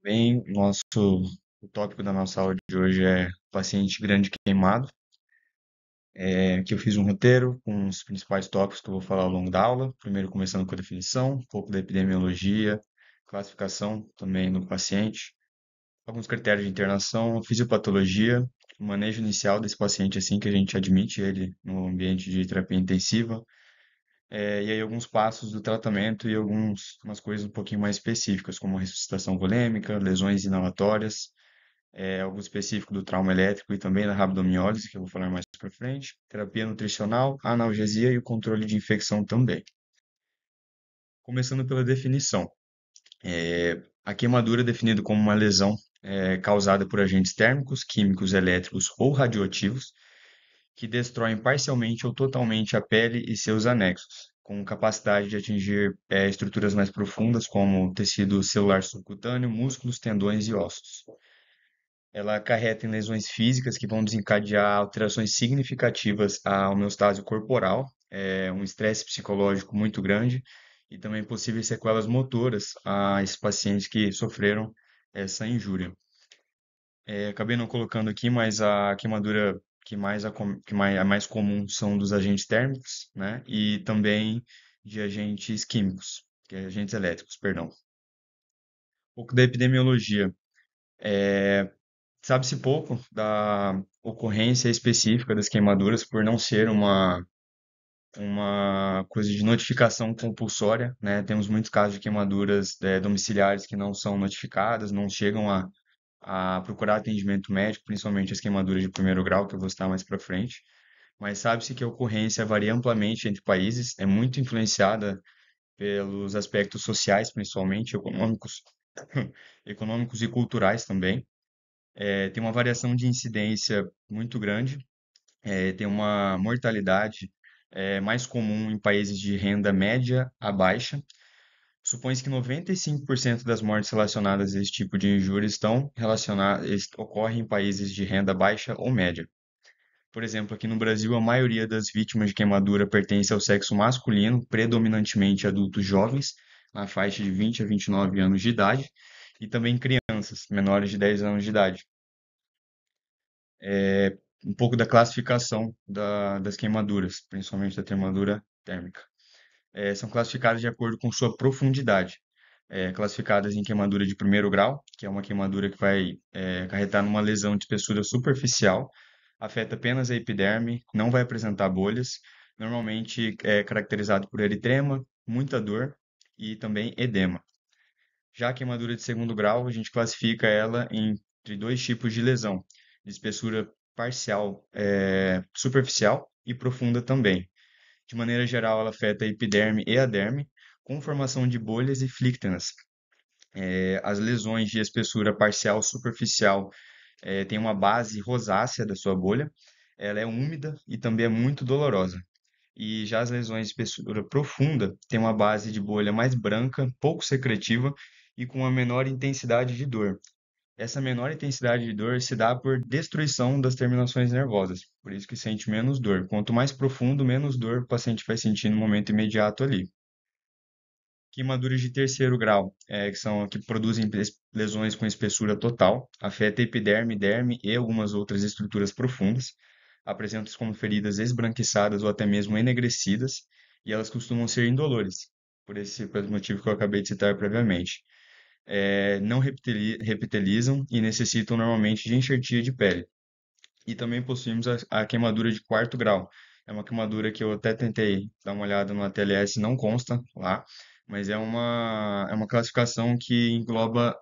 Bem, o tópico da nossa aula de hoje é paciente grande queimado. Aqui eu fiz um roteiro com os principais tópicos que eu vou falar ao longo da aula. Primeiro, começando com a definição, um pouco da epidemiologia, classificação também do paciente, alguns critérios de internação, fisiopatologia, o manejo inicial desse paciente assim que a gente admite ele no ambiente de terapia intensiva, e aí alguns passos do tratamento e umas coisas um pouquinho mais específicas, como ressuscitação volêmica, lesões inalatórias, algo específico do trauma elétrico e também da rabdomiólise, que eu vou falar mais para frente, terapia nutricional, analgesia e o controle de infecção também. Começando pela definição. A queimadura é definida como uma lesão causada por agentes térmicos, químicos, elétricos ou radioativos que destroem parcialmente ou totalmente a pele e seus anexos, com capacidade de atingir estruturas mais profundas, como tecido celular subcutâneo, músculos, tendões e ossos. Ela acarreta em lesões físicas que vão desencadear alterações significativas à homeostase corporal, um estresse psicológico muito grande e também possíveis sequelas motoras a esses pacientes que sofreram essa injúria. Acabei não colocando aqui, mas a queimadura a mais comum são dos agentes térmicos, né? E também de agentes químicos, que é agentes elétricos, perdão. Um pouco da epidemiologia. Sabe-se pouco da ocorrência específica das queimaduras por não ser uma coisa de notificação compulsória, né? Temos muitos casos de queimaduras domiciliares que não são notificadas, não chegam a procurar atendimento médico, principalmente as queimaduras de primeiro grau, que eu vou citar mais para frente. Mas sabe-se que a ocorrência varia amplamente entre países, é muito influenciada pelos aspectos sociais, principalmente econômicos, econômicos e culturais também. Tem uma variação de incidência muito grande, tem uma mortalidade mais comum em países de renda média a baixa. Supõe-se que 95% das mortes relacionadas a esse tipo de injúria ocorrem em países de renda baixa ou média. Por exemplo, aqui no Brasil, a maioria das vítimas de queimadura pertence ao sexo masculino, predominantemente adultos jovens, na faixa de 20 a 29 anos de idade, e também crianças menores de 10 anos de idade. Um pouco da classificação das queimaduras, principalmente da queimadura térmica. São classificadas de acordo com sua profundidade. Classificadas em queimadura de primeiro grau, que é uma queimadura que vai acarretar numa lesão de espessura superficial, afeta apenas a epiderme, não vai apresentar bolhas, normalmente é caracterizado por eritema, muita dor e também edema. Já a queimadura de segundo grau, a gente classifica ela entre dois tipos de lesão, de espessura parcial, superficial e profunda também. De maneira geral, ela afeta a epiderme e a derme, com formação de bolhas e flíctenas. As lesões de espessura parcial superficial têm uma base rosácea da sua bolha, ela é úmida e também é muito dolorosa. E já as lesões de espessura profunda têm uma base de bolha mais branca, pouco secretiva e com uma menor intensidade de dor. Essa menor intensidade de dor se dá por destruição das terminações nervosas, por isso que sente menos dor. Quanto mais profundo, menos dor o paciente vai sentir no momento imediato ali. Queimaduras de terceiro grau, que são que produzem lesões com espessura total, afeta epiderme, derme e algumas outras estruturas profundas, apresentam-se como feridas esbranquiçadas ou até mesmo enegrecidas, e elas costumam ser indolores, por esse motivo que eu acabei de citar previamente. Não reptilizam e necessitam normalmente de enxertia de pele. E também possuímos a queimadura de quarto grau. É uma queimadura que eu até tentei dar uma olhada no ATLS, não consta lá, mas é uma classificação que engloba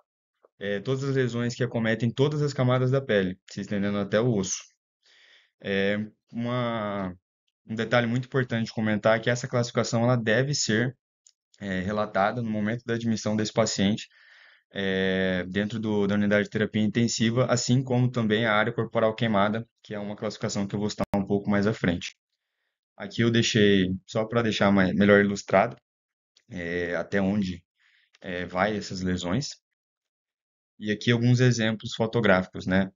todas as lesões que acometem todas as camadas da pele, se estendendo até o osso. Uma, um detalhe muito importante de comentar é que essa classificação ela deve ser relatada no momento da admissão desse paciente dentro da unidade de terapia intensiva, assim como também a área corporal queimada, que é uma classificação que eu vou citar um pouco mais à frente. Aqui eu deixei, só para deixar melhor ilustrado, até onde vai essas lesões, e aqui alguns exemplos fotográficos, né?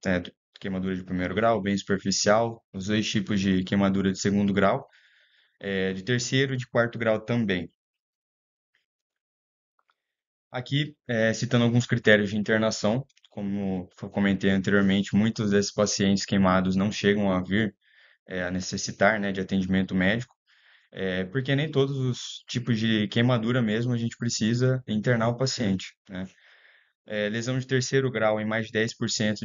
Queimadura de primeiro grau, bem superficial, os dois tipos de queimadura de segundo grau, de terceiro e de quarto grau também. Aqui, citando alguns critérios de internação, como eu comentei anteriormente, muitos desses pacientes queimados não chegam a vir a necessitar, né, de atendimento médico, porque nem todos os tipos de queimadura mesmo a gente precisa internar o paciente, né? Lesão de terceiro grau em mais de 10%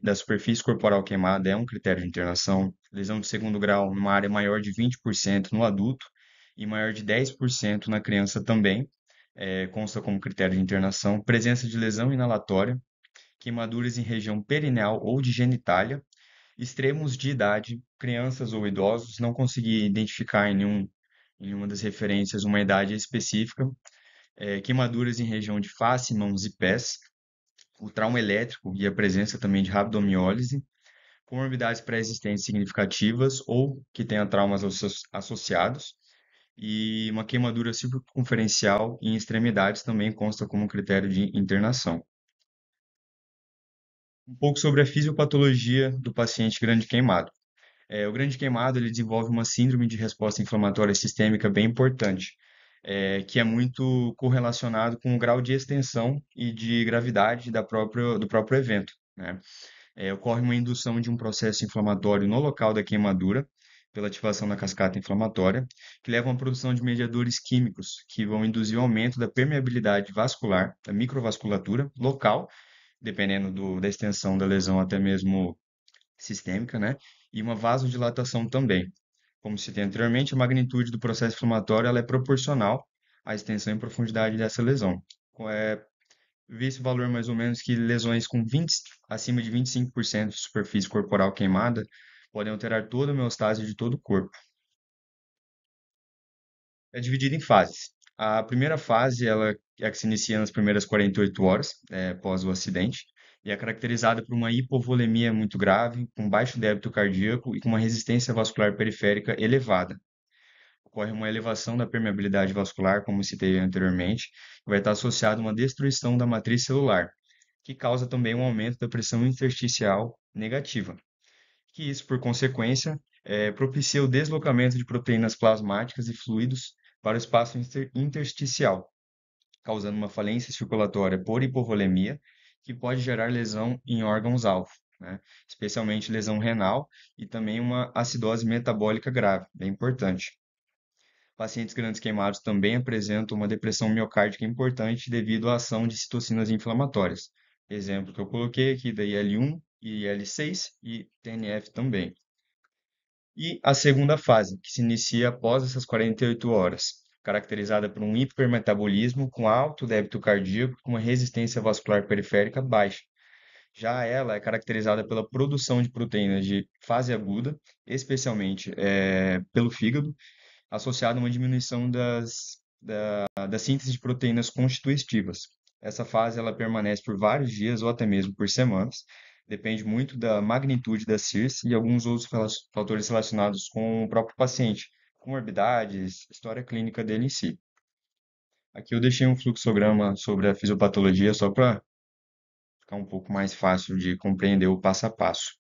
da superfície corporal queimada é um critério de internação. Lesão de segundo grau numa área maior de 20% no adulto e maior de 10% na criança também, consta como critério de internação. Presença de lesão inalatória, queimaduras em região perineal ou de genitália, extremos de idade, crianças ou idosos, não consegui identificar em nenhuma das referências uma idade específica, queimaduras em região de face, mãos e pés, o trauma elétrico e a presença também de rabdomiólise, comorbidades pré-existentes significativas ou que tenha traumas associados, e uma queimadura circunferencial em extremidades também consta como critério de internação. Um pouco sobre a fisiopatologia do paciente grande queimado. O grande queimado ele desenvolve uma síndrome de resposta inflamatória sistêmica bem importante, que é muito correlacionado com o grau de extensão e de gravidade do próprio evento, né? Ocorre uma indução de um processo inflamatório no local da queimadura, pela ativação da cascata inflamatória, que leva a uma produção de mediadores químicos que vão induzir o aumento da permeabilidade vascular, da microvasculatura local, dependendo da extensão da lesão, até mesmo sistêmica, né? E uma vasodilatação também. Como citei anteriormente, a magnitude do processo inflamatório ela é proporcional à extensão e profundidade dessa lesão. É, vi esse valor mais ou menos que lesões com 20, acima de 25% de superfície corporal queimada podem alterar toda a homeostase de todo o corpo. É dividido em fases. A primeira fase ela é a que se inicia nas primeiras 48 horas após o acidente e é caracterizada por uma hipovolemia muito grave, com baixo débito cardíaco e com uma resistência vascular periférica elevada. Ocorre uma elevação da permeabilidade vascular, como citei anteriormente, que vai estar associada a uma destruição da matriz celular, que causa também um aumento da pressão intersticial negativa, que isso, por consequência, propicia o deslocamento de proteínas plasmáticas e fluidos para o espaço intersticial, causando uma falência circulatória por hipovolemia, que pode gerar lesão em órgãos-alvo, né? Especialmente lesão renal e também uma acidose metabólica grave, bem importante. Pacientes grandes queimados também apresentam uma depressão miocárdica importante devido à ação de citocinas inflamatórias. Exemplo que eu coloquei aqui da IL-1 e IL-6 e TNF também. E a segunda fase, que se inicia após essas 48 horas, caracterizada por um hipermetabolismo com alto débito cardíaco com uma resistência vascular periférica baixa. Já ela é caracterizada pela produção de proteínas de fase aguda, especialmente pelo fígado, associado a uma diminuição da síntese de proteínas constitutivas. Essa fase ela permanece por vários dias ou até mesmo por semanas. Depende muito da magnitude da CIRS e alguns outros fatores relacionados com o próprio paciente, comorbidades, história clínica dele em si. Aqui eu deixei um fluxograma sobre a fisiopatologia só para ficar um pouco mais fácil de compreender o passo a passo.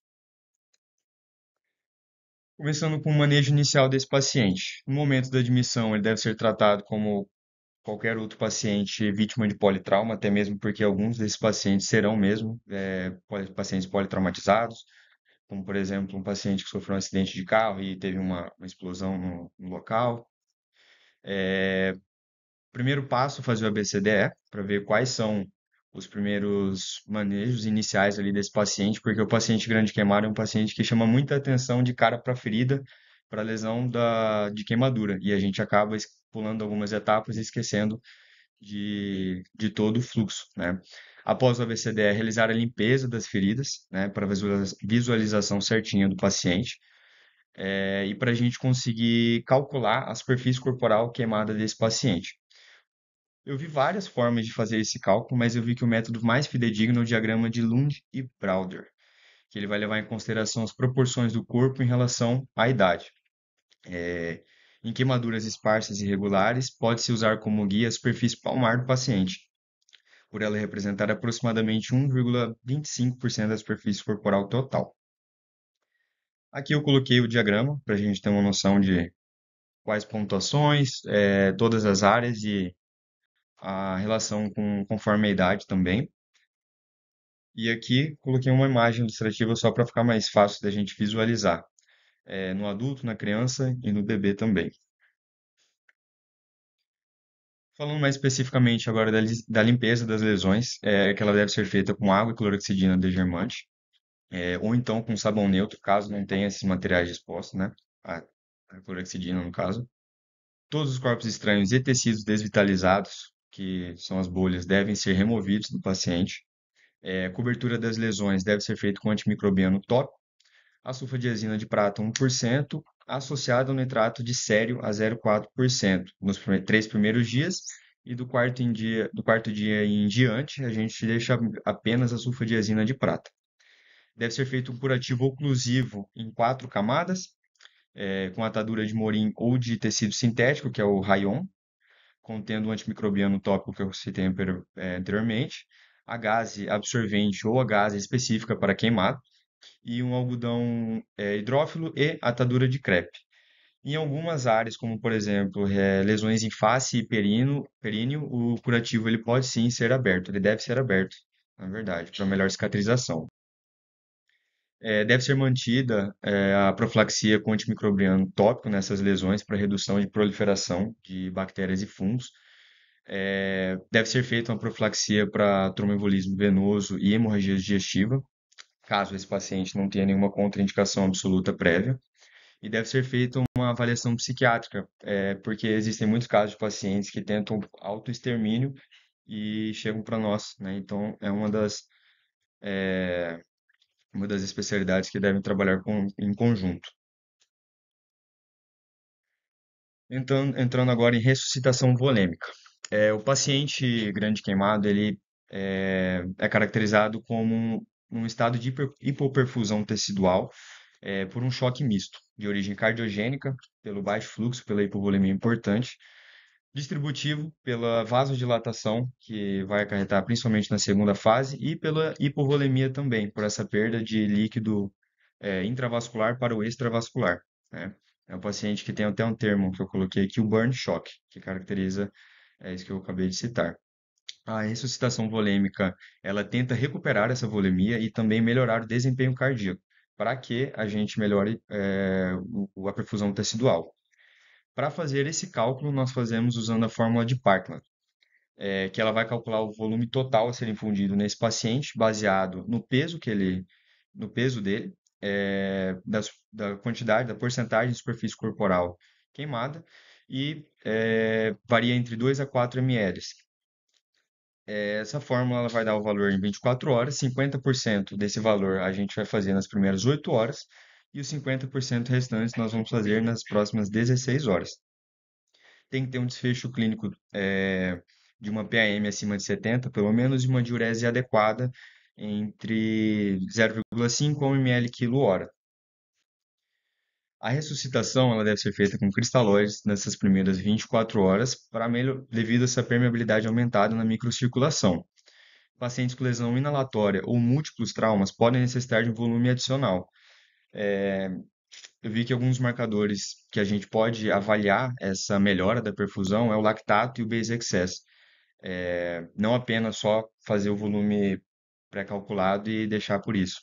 Começando com o manejo inicial desse paciente. No momento da admissão, ele deve ser tratado como qualquer outro paciente vítima de politrauma, até mesmo porque alguns desses pacientes serão mesmo pacientes politraumatizados, como por exemplo um paciente que sofreu um acidente de carro e teve uma explosão no local. Primeiro passo, fazer o ABCDE, para ver quais são os primeiros manejos iniciais ali desse paciente, porque o paciente grande queimado é um paciente que chama muita atenção de cara para a ferida, para a lesão de queimadura, e a gente acaba pulando algumas etapas e esquecendo de todo o fluxo, né? Após o ABCDE, realizar a limpeza das feridas, né, para visualização certinha do paciente, e para a gente conseguir calcular a superfície corporal queimada desse paciente. Eu vi várias formas de fazer esse cálculo, mas eu vi que o método mais fidedigno é o diagrama de Lund e Browder, que ele vai levar em consideração as proporções do corpo em relação à idade. É, em queimaduras esparsas e irregulares, pode-se usar como guia a superfície palmar do paciente, por ela representar aproximadamente 1,25% da superfície corporal total. Aqui eu coloquei o diagrama para a gente ter uma noção de quais pontuações, todas as áreas e a relação conforme a idade também. E aqui coloquei uma imagem ilustrativa só para ficar mais fácil da gente visualizar, no adulto, na criança e no bebê também. Falando mais especificamente agora da limpeza das lesões, que ela deve ser feita com água e clorexidina desgermante, ou então com sabão neutro, caso não tenha esses materiais expostos, né? A, a clorexidina, no caso. Todos os corpos estranhos e tecidos desvitalizados, que são as bolhas, devem ser removidos do paciente. A cobertura das lesões deve ser feita com antimicrobiano tópico, a sulfadiazina de prata 1%, associado ao nitrato de cério a 0,4% nos 3 primeiros dias, e do quarto dia em diante, a gente deixa apenas a sulfadiazina de prata. Deve ser feito um curativo oclusivo em 4 camadas, com atadura de morim ou de tecido sintético, que é o rayon, contendo o antimicrobiano tópico que eu citei anteriormente, a gaze absorvente ou a gaze específica para queimado, e um algodão hidrófilo e atadura de crepe. Em algumas áreas, como por exemplo, lesões em face e períneo, o curativo ele pode sim ser aberto, ele deve ser aberto, na verdade, para melhor cicatrização. Deve ser mantida a profilaxia com antimicrobiano tópico nessas lesões para redução de proliferação de bactérias e fungos. Deve ser feita uma profilaxia para tromboembolismo venoso e hemorragia digestiva, caso esse paciente não tenha nenhuma contraindicação absoluta prévia. E deve ser feita uma avaliação psiquiátrica, porque existem muitos casos de pacientes que tentam autoextermínio e chegam para nós, né? Então, é uma das especialidades que devem trabalhar em conjunto. Entrando agora em ressuscitação volêmica. O paciente grande queimado, ele é caracterizado como um estado de hipoperfusão tecidual por um choque misto, de origem cardiogênica, pelo baixo fluxo, pela hipovolemia importante, distributivo, pela vasodilatação, que vai acarretar principalmente na segunda fase, e pela hipovolemia também, por essa perda de líquido intravascular para o extravascular, né? É um paciente que tem até um termo que eu coloquei aqui, o burn shock, que caracteriza isso que eu acabei de citar. A ressuscitação volêmica, ela tenta recuperar essa volemia e também melhorar o desempenho cardíaco, para que a gente melhore a perfusão tecidual. Para fazer esse cálculo, nós fazemos usando a fórmula de Parkman, que ela vai calcular o volume total a ser infundido nesse paciente, baseado no peso dele, da quantidade, da porcentagem de superfície corporal queimada, e varia entre 2 a 4 ml. Essa fórmula ela vai dar o valor em 24 horas, 50% desse valor a gente vai fazer nas primeiras 8 horas, e os 50% restantes nós vamos fazer nas próximas 16 horas. Tem que ter um desfecho clínico de uma PAM acima de 70, pelo menos, e uma diurese adequada entre 0,5 a 1 ml quilo hora. A ressuscitação ela deve ser feita com cristalóides nessas primeiras 24 horas, devido a essa permeabilidade aumentada na microcirculação. Pacientes com lesão inalatória ou múltiplos traumas podem necessitar de um volume adicional. Eu vi que alguns marcadores que a gente pode avaliar essa melhora da perfusão é o lactato e o base excess. Não apenas só fazer o volume pré-calculado e deixar por isso.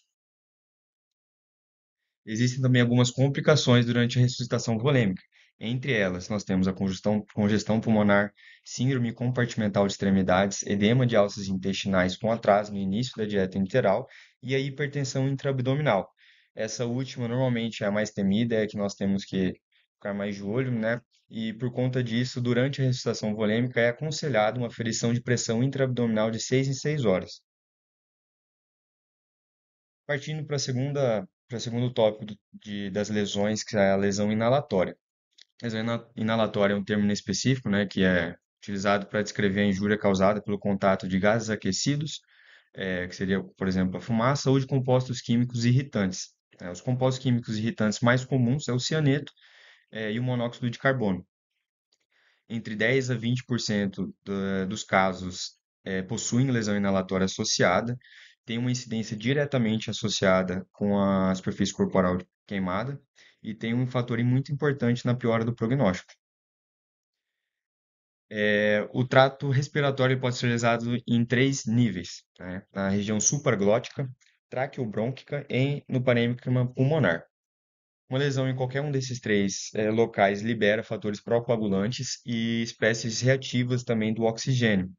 Existem também algumas complicações durante a ressuscitação volêmica. Entre elas, nós temos a congestão pulmonar, síndrome compartimental de extremidades, edema de alças intestinais com atraso no início da dieta enteral e a hipertensão intraabdominal. Essa última normalmente é a mais temida, é a que nós temos que ficar mais de olho, né? E por conta disso, durante a ressuscitação volêmica é aconselhado uma aferição de pressão intraabdominal de 6 em 6 horas. Partindo para o segundo tópico das lesões, que é a lesão inalatória. Lesão inalatória é um termo inespecífico, né, que é utilizado para descrever a injúria causada pelo contato de gases aquecidos, que seria, por exemplo, a fumaça, ou de compostos químicos irritantes. Os compostos químicos irritantes mais comuns é o cianeto, e o monóxido de carbono. Entre 10 a 20% dos casos possuem lesão inalatória associada, tem uma incidência diretamente associada com a superfície corporal queimada e tem um fator muito importante na piora do prognóstico. O trato respiratório pode ser realizado em três níveis, né? Na região supraglótica, traqueobrônquica e no parênquima pulmonar. Uma lesão em qualquer um desses três locais libera fatores procoagulantes e espécies reativas também do oxigênio.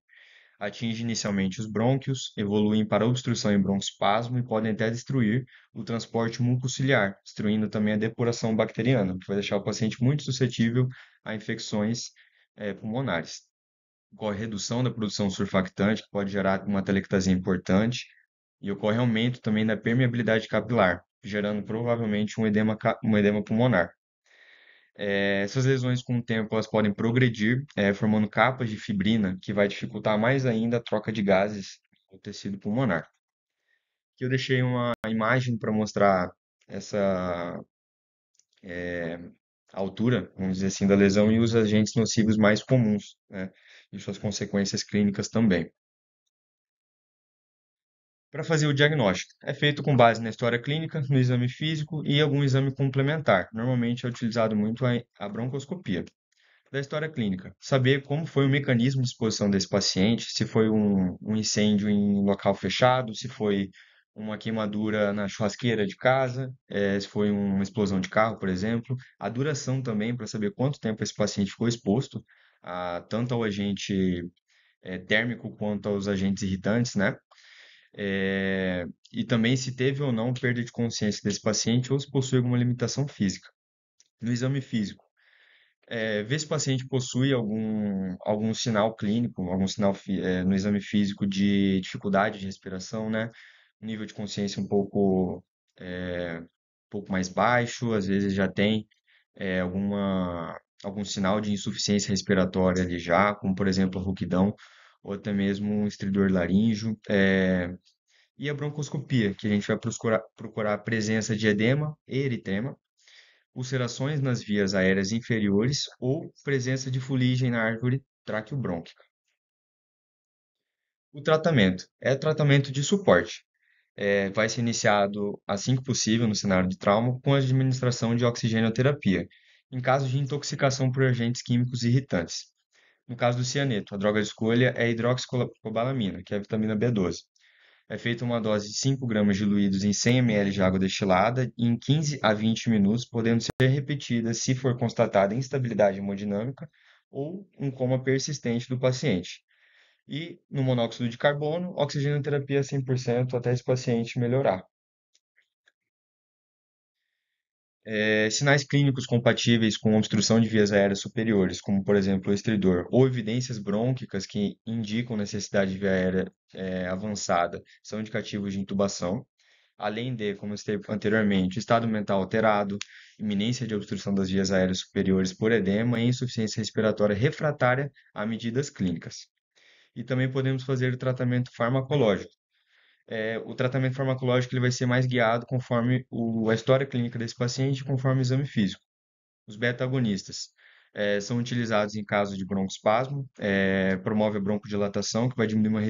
Atinge inicialmente os brônquios, evoluem para obstrução e broncoespasmo e podem até destruir o transporte mucociliar, destruindo também a depuração bacteriana, que vai deixar o paciente muito suscetível a infecções pulmonares. Ocorre redução da produção surfactante, que pode gerar uma atelectasia importante, e ocorre aumento também da permeabilidade capilar, gerando provavelmente um edema pulmonar. Essas lesões, com o tempo, elas podem progredir, formando capas de fibrina, que vai dificultar mais ainda a troca de gases no tecido pulmonar. Aqui eu deixei uma imagem para mostrar essa altura, vamos dizer assim, da lesão e os agentes nocivos mais comuns, né, e suas consequências clínicas também. Para fazer o diagnóstico, é feito com base na história clínica, no exame físico e algum exame complementar. Normalmente é utilizado muito a broncoscopia. Da história clínica, saber como foi o mecanismo de exposição desse paciente, se foi um incêndio em local fechado, se foi uma queimadura na churrasqueira de casa, se foi uma explosão de carro, por exemplo. A duração também, para saber quanto tempo esse paciente ficou exposto, tanto ao agente térmico quanto aos agentes irritantes, né? E também se teve ou não perda de consciência desse paciente ou se possui alguma limitação física. No exame físico, ver se o paciente possui algum sinal clínico, algum sinal no exame físico de dificuldade de respiração, né? Um nível de consciência um pouco mais baixo, às vezes já tem algum sinal de insuficiência respiratória ali já, como por exemplo a rouquidão, ou até mesmo um estridor laríngeo. E a broncoscopia, que a gente vai procurar a presença de edema e eritema, ulcerações nas vias aéreas inferiores ou presença de fuligem na árvore traqueobrônquica. O tratamento é tratamento de suporte. Vai ser iniciado assim que possível no cenário de trauma com a administração de oxigenoterapia, em caso de intoxicação por agentes químicos irritantes. No caso do cianeto, a droga de escolha é a hidroxicobalamina, que é a vitamina B12. É feita uma dose de 5 gramas diluídos em 100 ml de água destilada em 15 a 20 minutos, podendo ser repetida se for constatada instabilidade hemodinâmica ou um coma persistente do paciente. E no monóxido de carbono, oxigenoterapia 100% até esse paciente melhorar. Sinais clínicos compatíveis com obstrução de vias aéreas superiores, como por exemplo o estridor, ou evidências brônquicas que indicam necessidade de via aérea avançada, são indicativos de intubação. Além de, como eu citei anteriormente, estado mental alterado, iminência de obstrução das vias aéreas superiores por edema e insuficiência respiratória refratária a medidas clínicas. E também podemos fazer o tratamento farmacológico. O tratamento farmacológico ele vai ser mais guiado conforme a história clínica desse paciente, conforme o exame físico. Os beta-agonistas são utilizados em caso de broncoespasmo, promove a broncodilatação, que vai diminuir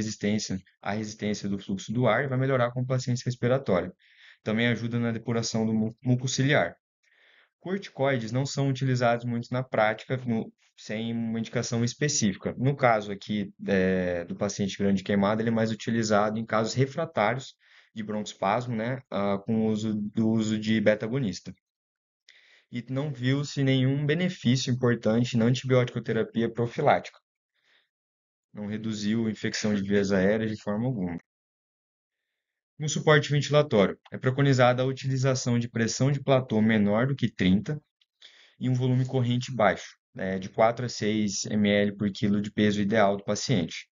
a resistência do fluxo do ar e vai melhorar a complacência respiratória. Também ajuda na depuração do muco ciliar. Corticoides não são utilizados muito na prática, sem uma indicação específica. No caso aqui do paciente grande queimado, ele é mais utilizado em casos refratários de broncoespasmo, né, com o uso de beta-agonista. E não viu-se nenhum benefício importante na antibiótico-terapia profilática. Não reduziu a infecção de vias aéreas de forma alguma. No suporte ventilatório, é preconizada a utilização de pressão de platô menor do que 30 e um volume corrente baixo, né, de 4 a 6 ml por quilo de peso ideal do paciente.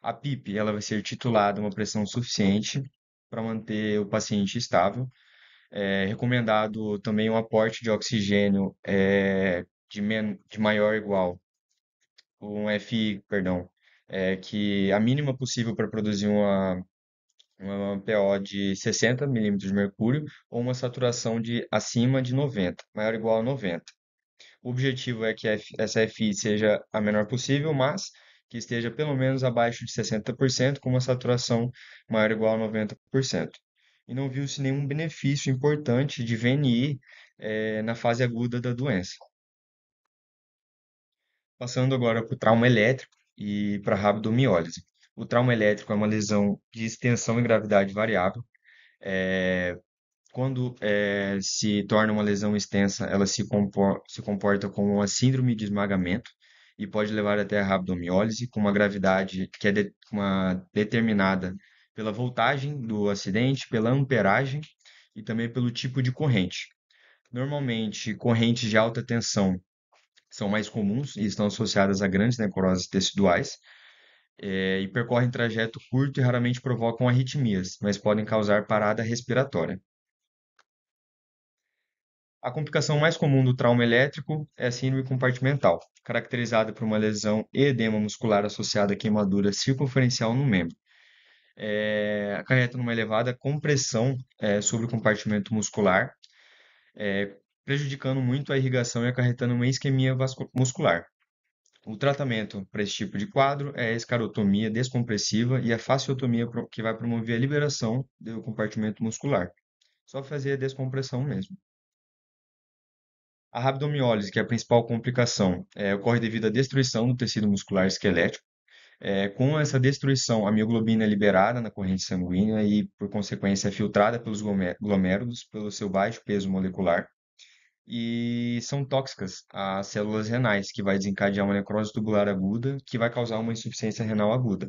A PIP ela vai ser titulada uma pressão suficiente para manter o paciente estável. É recomendado também um aporte de oxigênio de maior ou igual, um FI, perdão, que a mínima possível para produzir uma PO de 60 milímetros de mercúrio ou uma saturação de acima de 90, maior ou igual a 90. O objetivo é que essa FI seja a menor possível, mas que esteja pelo menos abaixo de 60%, com uma saturação maior ou igual a 90%. E não viu-se nenhum benefício importante de VNI na fase aguda da doença. Passando agora para o trauma elétrico e para a rabdomiólise. O trauma elétrico é uma lesão de extensão e gravidade variável. É, Quando se torna uma lesão extensa, ela se comporta como uma síndrome de esmagamento e pode levar até a rabdomiólise, com uma gravidade que é determinada pela voltagem do acidente, pela amperagem e também pelo tipo de corrente. Normalmente, correntes de alta tensão são mais comuns e estão associadas a grandes necroses teciduais, e percorrem trajeto curto e raramente provocam arritmias, mas podem causar parada respiratória. A complicação mais comum do trauma elétrico é a síndrome compartimental, caracterizada por uma lesão e edema muscular associada à queimadura circunferencial no membro. Acarreta numa elevada compressão sobre o compartimento muscular, prejudicando muito a irrigação e acarretando uma isquemia muscular. O tratamento para esse tipo de quadro é a escarotomia descompressiva e a fasciotomia, que vai promover a liberação do compartimento muscular. Só fazer a descompressão mesmo. A rabdomiólise, que é a principal complicação, ocorre devido à destruição do tecido muscular esquelético. Com essa destruição, a mioglobina é liberada na corrente sanguínea e, por consequência, é filtrada pelos glomérulos pelo seu baixo peso molecular e são tóxicas às células renais, que vai desencadear uma necrose tubular aguda, que vai causar uma insuficiência renal aguda.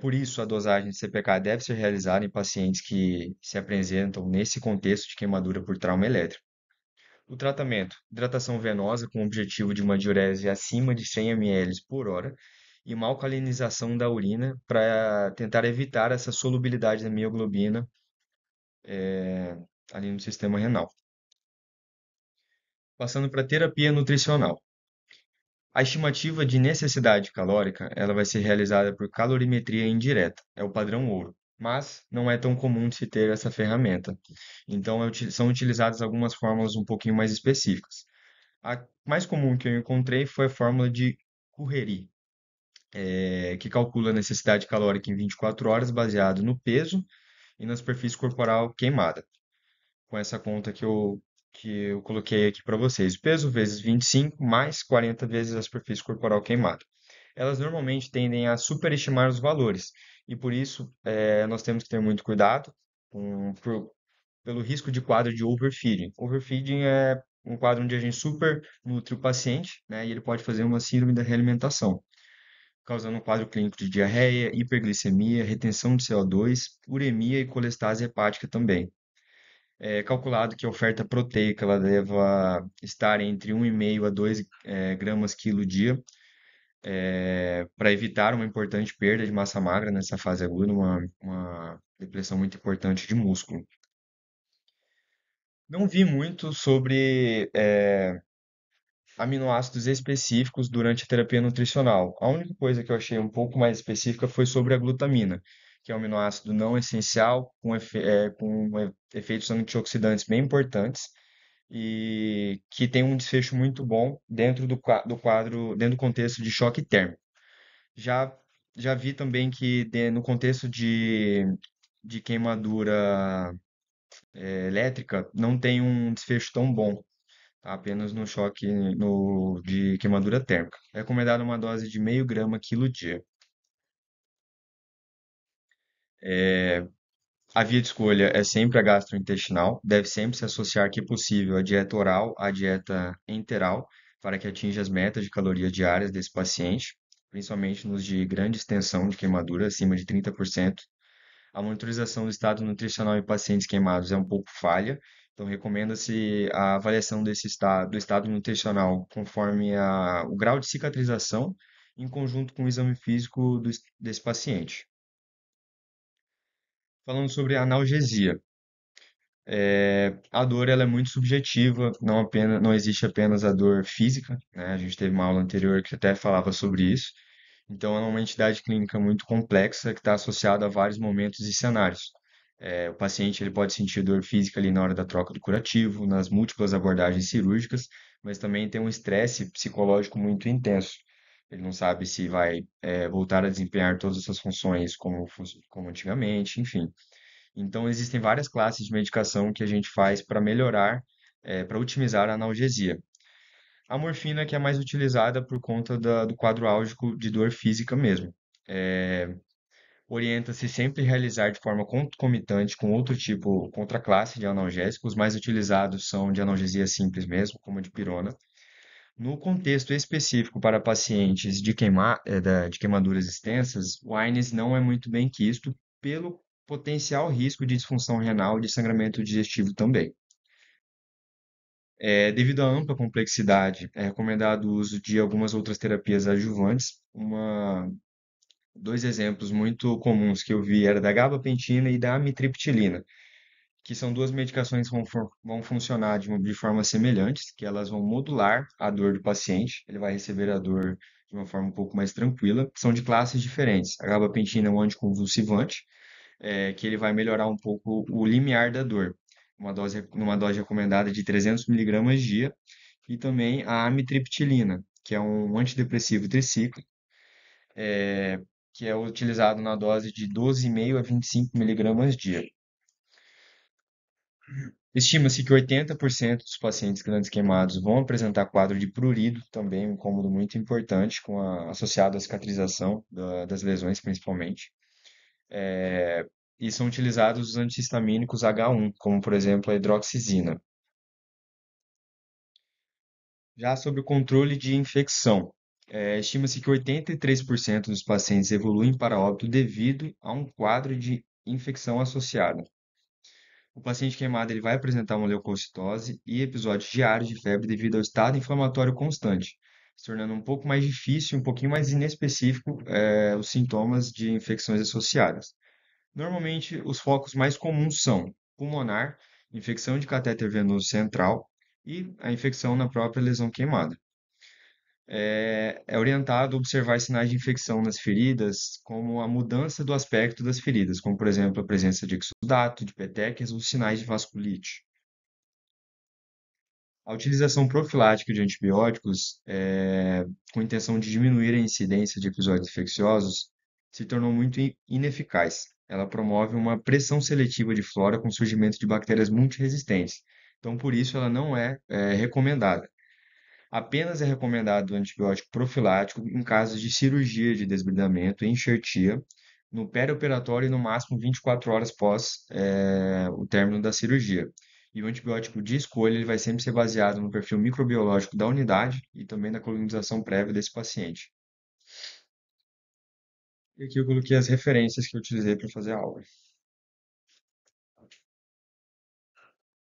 Por isso, a dosagem de CPK deve ser realizada em pacientes que se apresentam nesse contexto de queimadura por trauma elétrico. O tratamento: hidratação venosa com o objetivo de uma diurese acima de 100 ml por hora e uma alcalinização da urina para tentar evitar essa solubilidade da mioglobina ali no sistema renal. Passando para terapia nutricional. A estimativa de necessidade calórica, ela vai ser realizada por calorimetria indireta, é o padrão ouro, mas não é tão comum de se ter essa ferramenta. Então, são utilizadas algumas fórmulas um pouquinho mais específicas. A mais comum que eu encontrei foi a fórmula de Curreri, que calcula a necessidade calórica em 24 horas baseado no peso e na superfície corporal queimada. Com essa conta que eu coloquei aqui para vocês. Peso vezes 25 mais 40 vezes a superfície corporal queimada. Elas normalmente tendem a superestimar os valores e por isso nós temos que ter muito cuidado pelo risco de quadro de overfeeding. Overfeeding é um quadro onde a gente super nutre o paciente, né, e ele pode fazer uma síndrome da realimentação, causando um quadro clínico de diarreia, hiperglicemia, retenção de CO2, uremia e colestase hepática também. É calculado que a oferta proteica ela deva estar entre 1,5 a 2 gramas quilo dia, para evitar uma importante perda de massa magra nessa fase aguda, uma depressão muito importante de músculo. Não vi muito sobre aminoácidos específicos durante a terapia nutricional. A única coisa que eu achei um pouco mais específica foi sobre a glutamina, que é um aminoácido não essencial, com efeitos antioxidantes bem importantes e que tem um desfecho muito bom dentro do quadro, dentro do contexto de choque térmico. Já, já vi também que no contexto de queimadura elétrica não tem um desfecho tão bom, tá? Apenas no choque de queimadura térmica. É recomendada uma dose de meio grama quilo dia. A via de escolha é sempre a gastrointestinal, deve sempre se associar, que possível, a dieta oral à dieta enteral, para que atinja as metas de calorias diárias desse paciente, principalmente nos de grande extensão de queimadura, acima de 30%. A monitorização do estado nutricional em pacientes queimados é um pouco falha, então recomenda-se a avaliação do estado nutricional conforme o grau de cicatrização, em conjunto com o exame físico desse paciente. Falando sobre a analgesia, a dor ela é muito subjetiva, não existe apenas a dor física, né? A gente teve uma aula anterior que até falava sobre isso. Então, é uma entidade clínica muito complexa que está associada a vários momentos e cenários. O paciente ele pode sentir dor física ali na hora da troca do curativo, nas múltiplas abordagens cirúrgicas, mas também tem um estresse psicológico muito intenso. Ele não sabe se vai, voltar a desempenhar todas as suas funções como antigamente, enfim. Então, existem várias classes de medicação que a gente faz para melhorar, para otimizar a analgesia. A morfina que é mais utilizada por conta do quadro álgico de dor física mesmo. É, orienta-se sempre realizar de forma concomitante com outro tipo, com outra classe de analgésicos. Os mais utilizados são de analgesia simples mesmo, como a de pirona. No contexto específico para pacientes de queimaduras extensas, o AINES não é muito bem quisto pelo potencial risco de disfunção renal e de sangramento digestivo também. Devido à ampla complexidade, é recomendado o uso de algumas outras terapias adjuvantes. Dois exemplos muito comuns que eu vi era da gabapentina e da amitriptilina, que são duas medicações que vão funcionar de forma semelhantes, que elas vão modular a dor do paciente, ele vai receber a dor de uma forma um pouco mais tranquila, são de classes diferentes. A gabapentina é um anticonvulsivante, que ele vai melhorar um pouco o limiar da dor, numa dose recomendada de 300 miligramas dia, e também a amitriptilina, que é um antidepressivo tricíclico, é, que é utilizado na dose de 12,5 a 25 miligramas dia. Estima-se que 80% dos pacientes grandes queimados vão apresentar quadro de prurido, também um incômodo muito importante, associado à cicatrização das lesões, principalmente. E são utilizados os antihistamínicos H1, como por exemplo a hidroxizina. Já sobre o controle de infecção, estima-se que 83% dos pacientes evoluem para óbito devido a um quadro de infecção associada. O paciente queimado ele vai apresentar uma leucocitose e episódios diários de febre devido ao estado inflamatório constante, se tornando um pouco mais difícil, um pouquinho mais inespecífico, os sintomas de infecções associadas. Normalmente, os focos mais comuns são pulmonar, infecção de catéter venoso central e a infecção na própria lesão queimada. É orientado a observar sinais de infecção nas feridas, como a mudança do aspecto das feridas, como por exemplo a presença de exudato, de petequias ou sinais de vasculite. A utilização profilática de antibióticos, com a intenção de diminuir a incidência de episódios infecciosos, se tornou muito ineficaz. Ela promove uma pressão seletiva de flora com surgimento de bactérias multiresistentes. Então, por isso, ela não é recomendada. Apenas é recomendado o antibiótico profilático em casos de cirurgia de desbridamento e enxertia, no perioperatório e no máximo 24 horas após o término da cirurgia. E o antibiótico de escolha ele vai sempre ser baseado no perfil microbiológico da unidade e também na colonização prévia desse paciente. E aqui eu coloquei as referências que eu utilizei para fazer a aula.